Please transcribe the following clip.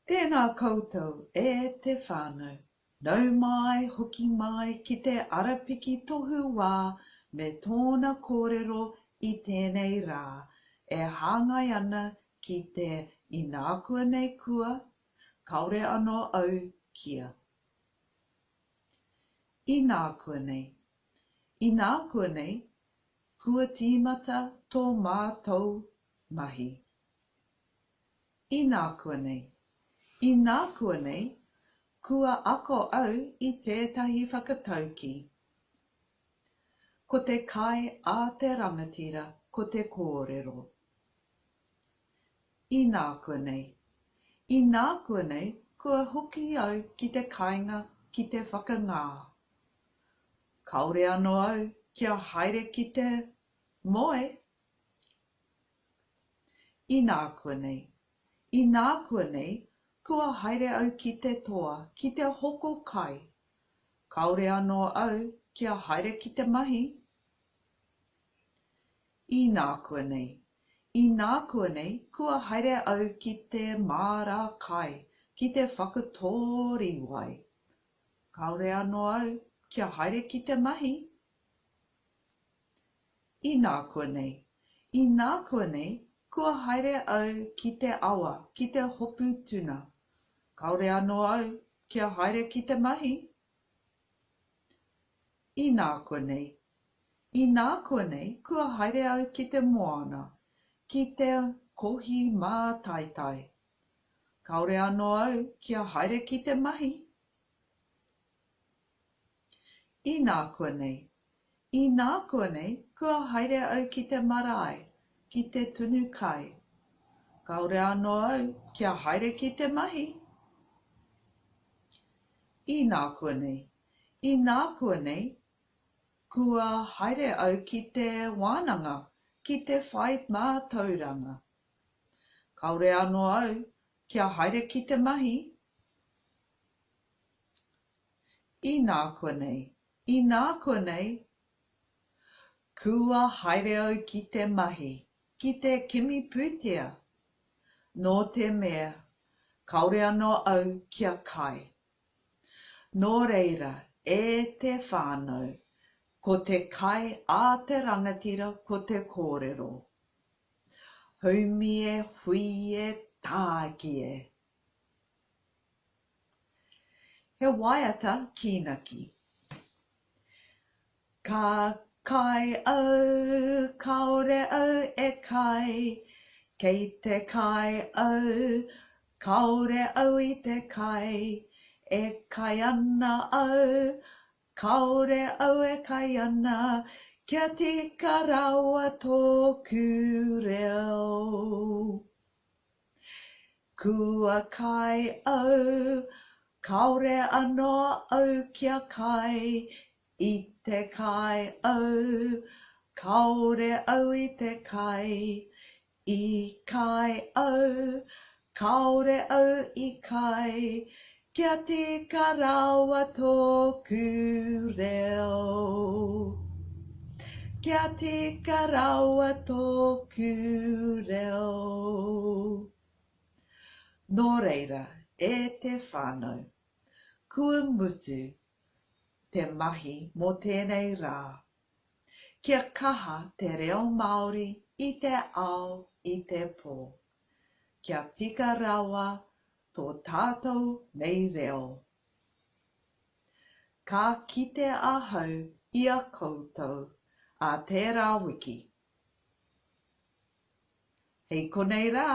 Tēnā koutou e te whānau, nau mai, hoki mai ki te ARAPIKI TOHUWÀ me tōna kōrero i tēnei rā, e hāngai ana ki te Inakuanei kua, Kāore anö au kia. Inakuanei. Inakuanei, kua timata tō mātou mahi. Inakuanei. Inakuanei, kua ako au i tētahi whakataukī. Ko te kai a te rangatira, ko te kōrero. Inakuanei. Inakuanei, kua hoki au ki te kāinga, ki te whakangā. Kāore anö au kia haere ki te moe. Inakuanei. Inakuanei, kua haere au ki te toa, ki te hoko kai. Kāore anö au kia haere ki te mahi. Inakuanei. Inakuanei, kua haere au ki te māra kai, ki te whakatō rīwai. Kāore anö au kia haere ki te mahi. Inakuanei. Inakuanei, kua haere au ki te awa, ki te hopu tuna. Kāore anö au kia haere ki te mahi. Inakuanei. Inakuanei, kua haere au ki te moana, ki te kohi mātaitai. Kāore anö au kia haere ki te mahi. Inakuanei. Inakuanei, kua haere au ki te marae, ki te tunu kai. Kāore anö au kia haere ki te mahi. Inakuanei. Inakuanei, kua haere au ki te whānanga, ki te whai mātauranga. Kāore anö au kia haere ki te mahi. Inakuanei. Inakuanei, kua haere au ki te mahi, ki te kimi pūtea. Nō te mea, kāore anō au kia kai. Nō reira, e te whānau, ko te kai a te rangatira, ko te kōrero. Haumie, huie, tākie. He waiata kīnaki. Ka kai au, kāore au e kai, kei te kai au, kāore au i te kai, e kai ana au, kāore au e kai ana, kia tika rawa tōku reo. Kua kai au, kāore anō au kia kai, i te kai au, kāore au i te kai, i kai au, kāore au i kai, kia tika rawa tōku reo. Kia tika rawa tōku reo. Nō reira, e te whānau, kua mutu te mahi mō tēnei rā. Kia kaha te reo Māori i te ao i te pō. Kia tika rawa tō tātou nei reo. Ka kite ahau i a kōutou a tērā wiki. Hei konei rā.